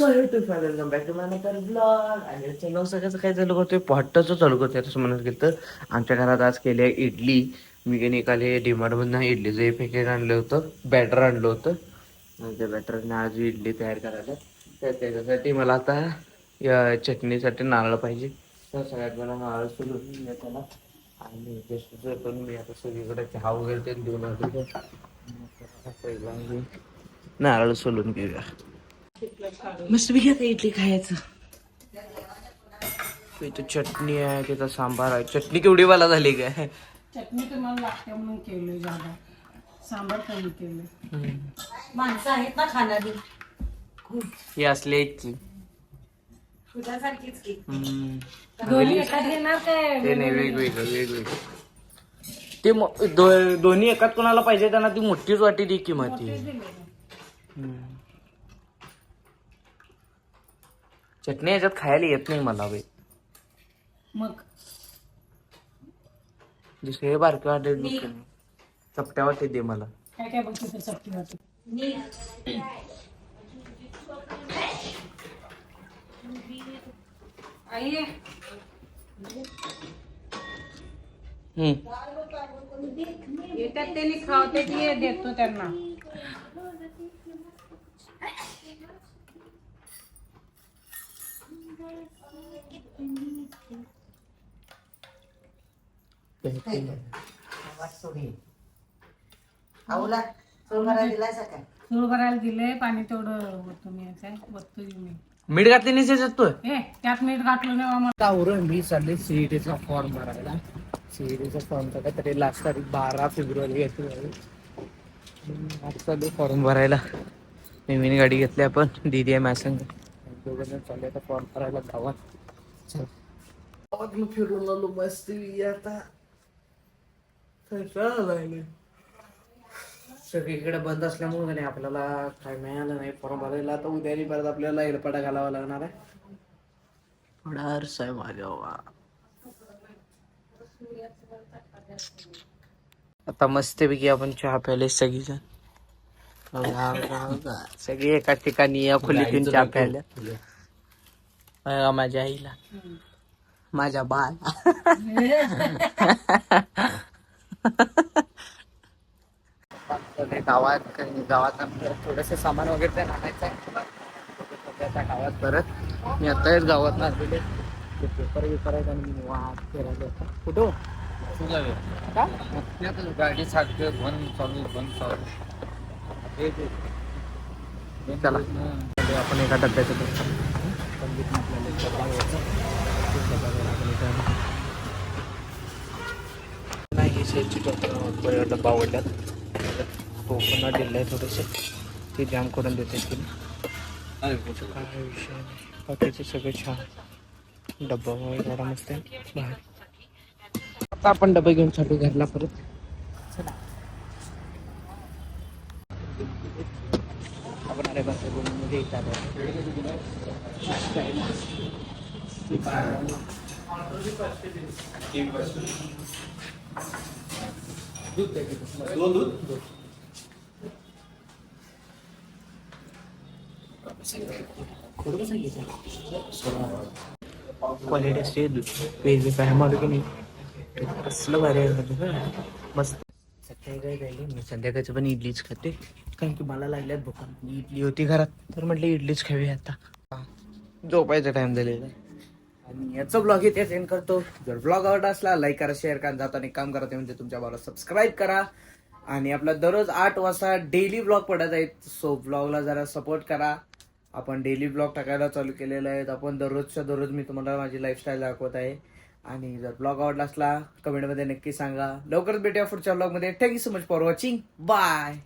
So YouTube welcome back to my another blog. आणि चलो सगळ्याचं काय चालू करतोय, पहाटचं चालू करतोय असं म्हणत गेलं तर. आमच्या घरात आज केली आहे इडली. मी निघाले डीमार्टमधनं इडलीचं एक पॅकेट आणलं होतं, बॅटर आणलं होतं. आणि त्या बॅटरने आज इडली तयार करायला. तर त्याच्यासाठी मला आता चटणीसाठी नारळ पाहिजे. तर सगळ्यात मला नारळ सोलून त्याला आणि जस्ट पण मी आता सगळीकडे चहा वगैरे ते देऊन आलो. पहिला नारळ सोलून घेऊया. मस्त पैकी आता इडली खायचं. इथं चटणी आहे, तिथं सांबार आहे. चटणी केवढी वाला झाली काय? चटणी तुम्हाला लागते म्हणून केलं जादा, सांबार कमी केलं. माणसं आहेत ना खाणारी, ही असली आहेत की तुझ्यासारखीच की. दोन्ही एकात घेणार काय? ते नाही, वेगवेगळं. ते दोन्ही एकात कोणाला पाहिजे त्यांना ती मोठीच वाटी दी किंमत. चटणी याच्यात खायला येत नाही मला बाई. मग दुसरे बारके वाटे चपट्या वाटे दे मला. काय काय बघते तर चपटी वाटते. आई येतात त्यांनी खावते की देतो त्यांना. सूळ भरायला दिले, पाणी तेवढं तुम्ही वस्तू मी मीठ घातली नाही त्याच्यात तू? त्यात मीठ घातलं नाही आम्हाला. आवरून मी चालले सीईटीचा फॉर्म भरायला. सीईटीचा फॉर्मचा काहीतरी लास्ट तारीख 12 फेब्रुवारी येते. आज चालू फॉर्म भरायला. नवीन गाडी घेतली आपण, दीदी आहे मॅसंग. दोघं चालले आता फॉर्म भरायला गावात. गावात मग फिरून आलो मस्त. आता सगळीकडे बंद असल्यामुळे नाही आपल्याला काय मिळालं नाही फॉर्म भरायला. आता उद्या परत आपल्याला एरपडा घालावा लागणार आहे. थोडा अर्स आहे माझ्या. आता मस्तपैकी आपण चहा प्यायले सगळीजण. सगळी एका ठिकाणी या खोलीतून चहा प्यायला. माझ्या आईला, माझ्या बाळा. गावात थोडस सामान वगैरे आणायचं आहे गावात. परत मी आता गावात ना आलेले पेपर बिपर आहेत आणि वाट फिरायला. कुठं गाडी सारखं बंद चालू चला आपण एका डब्याचं नाही. डब्बा आवडल्यात. कोकोनट दिलं आहे थोडेसे, ते जाम करून देते की काय विषय. बाकीचे सगळे छान. डब्बा एवढा मस्त आहे बाहेर. आता आपण डबे घेऊन चालू घरला परत. चला आपण अरे बस मध्ये क्वालिटी असते दूध वेज काय मारू की नाही. कसलं भारी आहे मस्त. सकाळी काय राहिली मी संध्याकाळचं पण इडलीच खाते, कारण की मला लागल्यात भूका. इडली होती घरात तर म्हटलं इडलीच खावी. आता झोपायचा टाइम झालेला आणि याचा ब्लॉग इथे एंड करतो. जर ब्लॉग आवडला असला लाईक करा, शेअर करा, जाताना काम करा ते म्हणजे तुमच्या भावाला सबस्क्राईब करा. आणि आपला दररोज 8 वाजता डेली ब्लॉग पडत आहेत. सो ब्लॉगला जरा सपोर्ट करा. आपण डेली ब्लॉग टाकायला चालू केलेले आहेत. आपण दररोजच्या दररोज मी तुम्हाला माझी लाईफस्टाईल दाखवत आहे. आणि जर ब्लॉग आवडला असला कमेंटमध्ये नक्की सांगा. लवकरच भेटूया पुढच्या ब्लॉगमध्ये. Thank you so much for watching. Bye.